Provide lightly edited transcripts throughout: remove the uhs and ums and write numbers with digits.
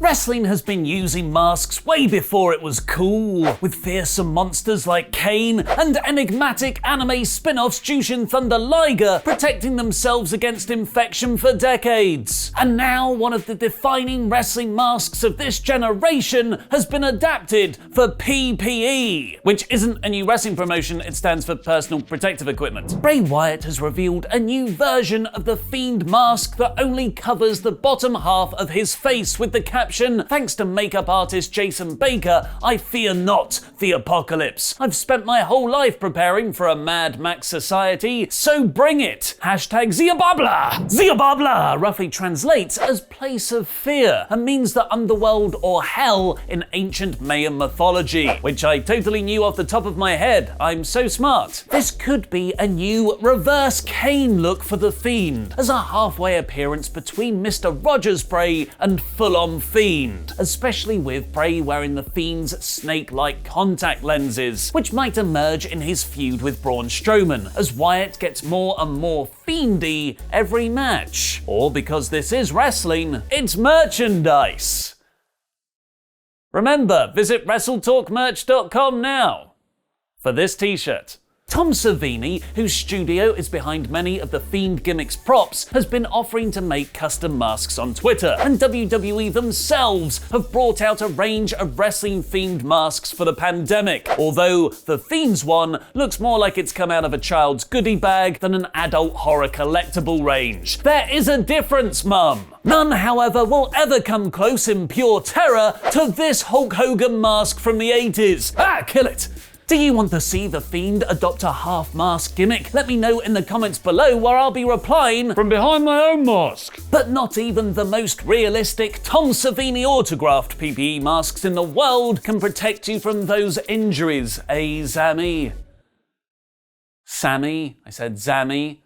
Wrestling has been using masks way before it was cool, with fearsome monsters like Kane and enigmatic anime spin-offs Jushin Thunder Liger protecting themselves against infection for decades. And now one of the defining wrestling masks of this generation has been adapted for PPE, which isn't a new wrestling promotion, it stands for personal protective equipment. Bray Wyatt has revealed a new version of the Fiend Mask that only covers the bottom half of his face with the caption, "Thanks to makeup artist Jason Baker, I fear not the apocalypse. I've spent my whole life preparing for a Mad Max society, so bring it. Hashtag Ziababla. Ziababla roughly translates as place of fear and means the underworld or hell in ancient Mayan mythology, which I totally knew off the top of my head. I'm so smart. This could be a new reverse Kane look for the Fiend, as a halfway appearance between Mr. Rogers Bray and full-on Fiend, especially with Bray wearing the Fiend's snake-like contact lenses, which might emerge in his feud with Braun Strowman, as Wyatt gets more and more fiendy every match. Or because this is wrestling, it's merchandise. Remember, visit WrestleTalkMerch.com now for this t-shirt. Tom Savini, whose studio is behind many of the Fiend gimmicks props, has been offering to make custom masks on Twitter, and WWE themselves have brought out a range of wrestling themed masks for the pandemic, although the Fiend's one looks more like it's come out of a child's goodie bag than an adult horror collectible range. There is a difference, mum. None, however, will ever come close in pure terror to this Hulk Hogan mask from the 80s. Kill it! Do you want to see the Fiend adopt a half-mask gimmick? Let me know in the comments below, where I'll be replying from behind my own mask. But not even the most realistic Tom Savini autographed PPE masks in the world can protect you from those injuries, Sami? Sami? I said Zami.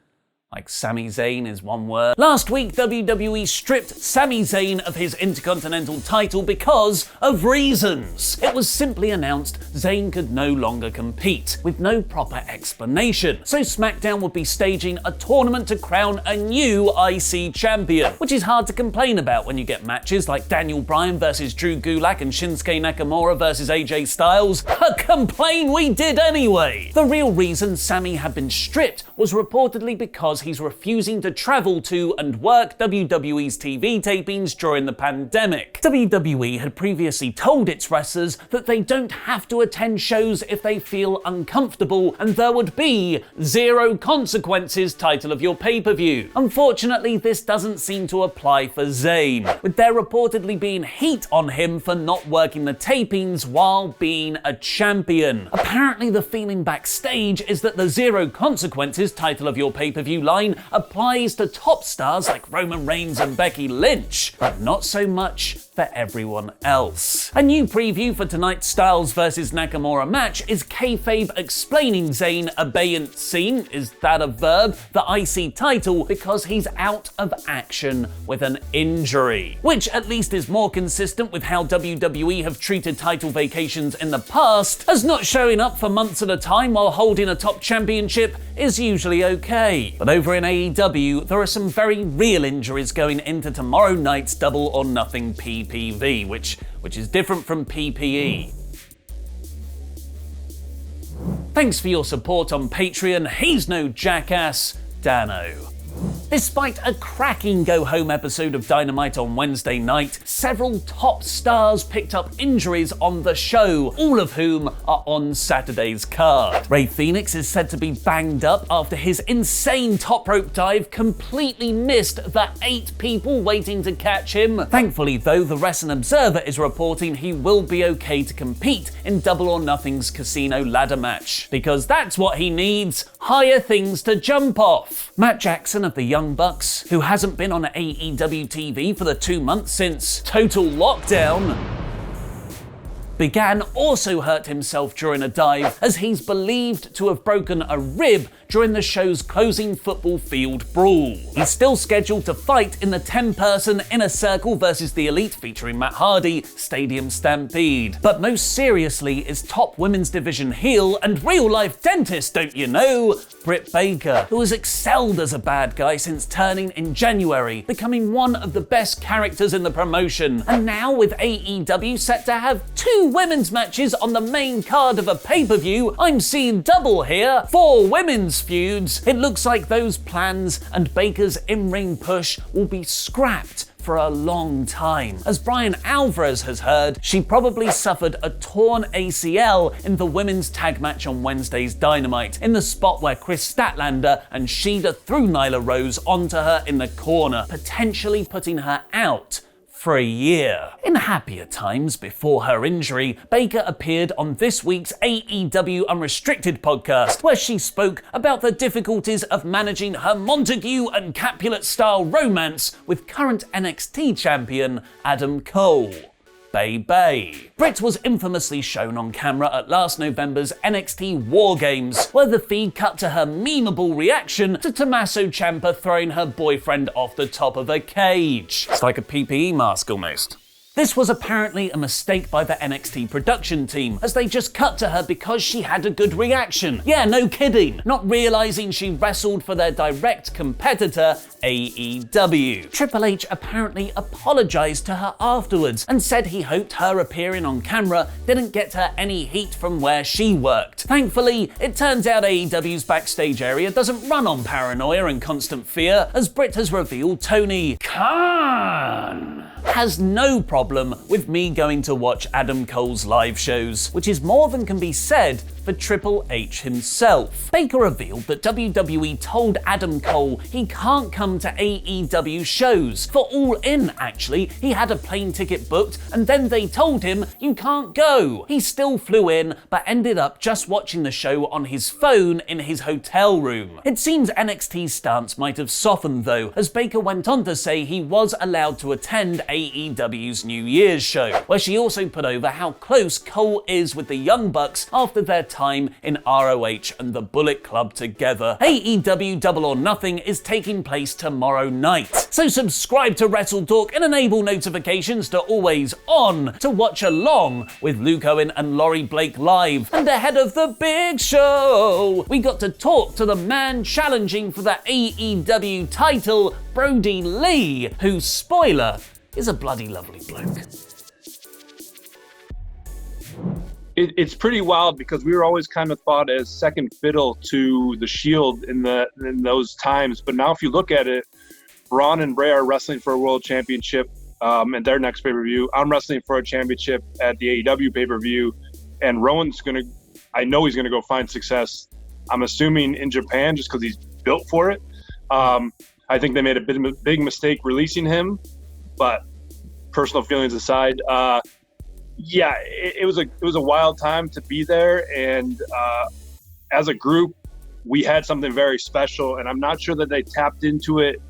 Like Sami Zayn is one word. Last week, WWE stripped Sami Zayn of his Intercontinental title because of reasons. It was simply announced Zayn could no longer compete, with no proper explanation. So SmackDown would be staging a tournament to crown a new IC champion, which is hard to complain about when you get matches like Daniel Bryan versus Drew Gulak and Shinsuke Nakamura versus AJ Styles. Complain we did anyway! The real reason Sami had been stripped was reportedly because he's refusing to travel to and work WWE's TV tapings during the pandemic. WWE had previously told its wrestlers that they don't have to attend shows if they feel uncomfortable, and there would be zero consequences title of your pay-per-view. Unfortunately, this doesn't seem to apply for Zayn, with there reportedly being heat on him for not working the tapings while being a champion. Apparently, the feeling backstage is that the zero consequences title of your pay-per-view line applies to top stars like Roman Reigns and Becky Lynch, but not so much for everyone else. A new preview for tonight's Styles vs Nakamura match is kayfabe explaining Zayn abeyance scene, is that a verb, the IC title, because he's out of action with an injury, which at least is more consistent with how WWE have treated title vacations in the past, as not showing up for months at a time while holding a top championship is usually okay. But over in AEW, there are some very real injuries going into tomorrow night's Double or Nothing PPV, which is different from PPE. Thanks for your support on Patreon. He's no jackass, Dano. Despite a cracking go-home episode of Dynamite on Wednesday night, several top stars picked up injuries on the show, all of whom are on Saturday's card. Rey Fenix is said to be banged up after his insane top rope dive completely missed the 8 people waiting to catch him. Thankfully, though, the Wrestling Observer is reporting he will be okay to compete in Double or Nothing's casino ladder match, because that's what he needs, higher things to jump off. Matt Jackson of the Young Bucks, who hasn't been on AEW TV for the 2 months since Total Lockdown, Big An also hurt himself during a dive, as he's believed to have broken a rib during the show's closing football field brawl. He's still scheduled to fight in the 10-person Inner Circle versus the Elite featuring Matt Hardy Stadium Stampede. But most seriously is top women's division heel and real-life dentist, don't you know, Britt Baker, who has excelled as a bad guy since turning in January, becoming one of the best characters in the promotion. And now with AEW set to have 2 women's matches on the main card of a pay-per-view, I'm seeing double here, 4 women's feuds. It looks like those plans and Baker's in-ring push will be scrapped for a long time. As Brian Alvarez has heard, she probably suffered a torn ACL in the women's tag match on Wednesday's Dynamite, in the spot where Chris Statlander and Shida threw Nyla Rose onto her in the corner, potentially putting her out for a year. In happier times before her injury, Baker appeared on this week's AEW Unrestricted podcast, where she spoke about the difficulties of managing her Montague and Capulet-style romance with current NXT champion Adam Cole. Bay. Britt was infamously shown on camera at last November's NXT War Games, where the feed cut to her memeable reaction to Tommaso Ciampa throwing her boyfriend off the top of a cage. It's like a PPE mask almost. This was apparently a mistake by the NXT production team, as they just cut to her because she had a good reaction. Yeah, no kidding. Not realizing she wrestled for their direct competitor, AEW. Triple H apparently apologized to her afterwards and said he hoped her appearing on camera didn't get her any heat from where she worked. Thankfully, it turns out AEW's backstage area doesn't run on paranoia and constant fear, as Britt has revealed Tony Khan has no problem with me going to watch Adam Cole's live shows, which is more than can be said for Triple H himself. Baker revealed that WWE told Adam Cole he can't come to AEW shows. For All In, actually, he had a plane ticket booked and then they told him you can't go. He still flew in, but ended up just watching the show on his phone in his hotel room. It seems NXT's stance might have softened though, as Baker went on to say he was allowed to attend AEW's New Year's show, where she also put over how close Cole is with the Young Bucks after their time in ROH and the Bullet Club together. AEW Double or Nothing is taking place tomorrow night, so subscribe to WrestleTalk and enable notifications to always on to watch along with Luke Owen and Laurie Blake live. And ahead of the big show, we got to talk to the man challenging for the AEW title, Brody Lee, who, spoiler, is a bloody lovely bloke. It's pretty wild because we were always kind of thought as second fiddle to the Shield in those times. But now if you look at it, Braun and Bray are wrestling for a world championship at their next pay-per-view. I'm wrestling for a championship at the AEW pay-per-view. And Rowan's I know he's going to go find success. I'm assuming in Japan just because he's built for it. I think they made a big mistake releasing him, but personal feelings aside, yeah, it was a wild time to be there, and as a group, we had something very special, and I'm not sure that they tapped into it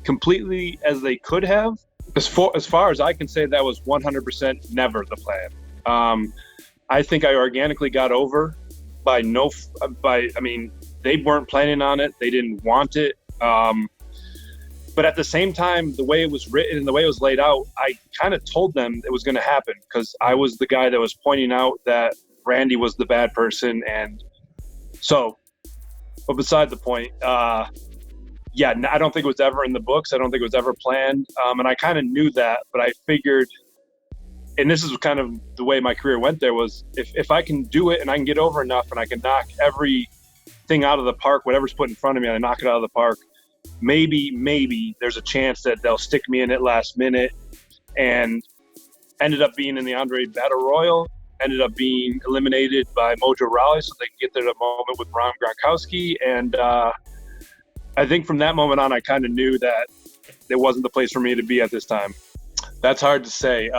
completely as they could have. As far as I can say, that was 100% never the plan. I think I organically got over I mean, they weren't planning on it, they didn't want it. But at the same time, the way it was written and the way it was laid out, I kind of told them it was going to happen because I was the guy that was pointing out that Randy was the bad person. And so, but beside the point, yeah, I don't think it was ever in the books. I don't think it was ever planned. And I kind of knew that, but I figured, and this is kind of the way my career went there, was if I can do it and I can get over enough and I can knock everything out of the park, whatever's put in front of me, and I knock it out of the park, maybe there's a chance that they'll stick me in at last minute. And ended up being in the Andre Battle Royal, ended up being eliminated by Mojo Rawley so they can get there to a moment with Ron Gronkowski. And I think from that moment on, I kind of knew that it wasn't the place for me to be at this time. That's hard to say.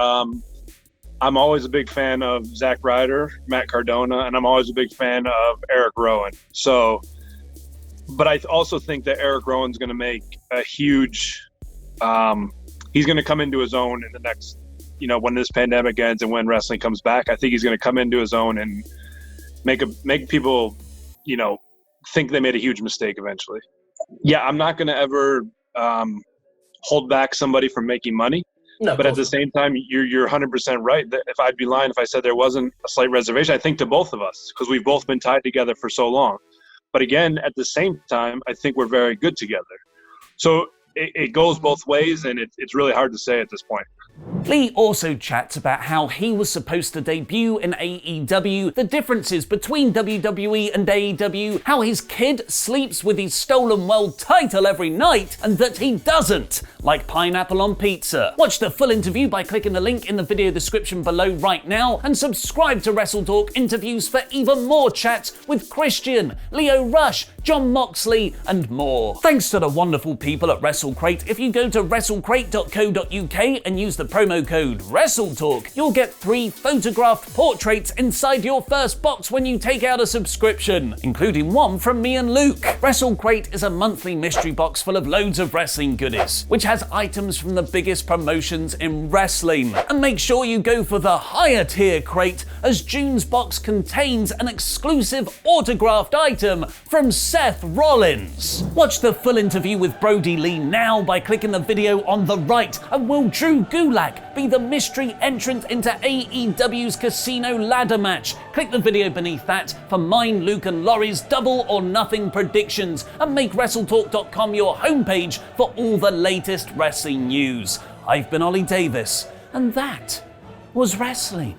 I'm always a big fan of Zack Ryder, Matt Cardona, and I'm always a big fan of Eric Rowan. So, but I also think that Eric Rowan's going to make a huge he's going to come into his own in the next when this pandemic ends and when wrestling comes back, I think he's going to come into his own and make people, think they made a huge mistake eventually. Yeah, I'm not going to ever hold back somebody from making money. No, but at the same time, you're 100% right. That if I'd be lying if I said there wasn't a slight reservation, I think to both of us, because we've both been tied together for so long. But again, at the same time, I think we're very good together. So it goes both ways, and it's really hard to say at this point. Lee also chats about how he was supposed to debut in AEW, the differences between WWE and AEW, how his kid sleeps with his stolen world title every night, and that he doesn't, like pineapple on pizza. Watch the full interview by clicking the link in the video description below right now, and subscribe to WrestleTalk interviews for even more chats with Christian, Leo Rush, Jon Moxley, and more. Thanks to the wonderful people at WrestleCrate. If you go to wrestlecrate.co.uk and use the promo code WrestleTalk, you'll get 3 photographed portraits inside your first box when you take out a subscription, including one from me and Luke. WrestleCrate is a monthly mystery box full of loads of wrestling goodies, which has items from the biggest promotions in wrestling. And make sure you go for the higher tier crate, as June's box contains an exclusive autographed item from Seth Rollins. Watch the full interview with Brody Lee now by clicking the video on the right, and will Drew Gulak be the mystery entrant into AEW's Casino Ladder match? Click the video beneath that for mine, Luke and Laurie's double or nothing predictions, and make WrestleTalk.com your homepage for all the latest wrestling news. I've been Ollie Davis, and that was wrestling.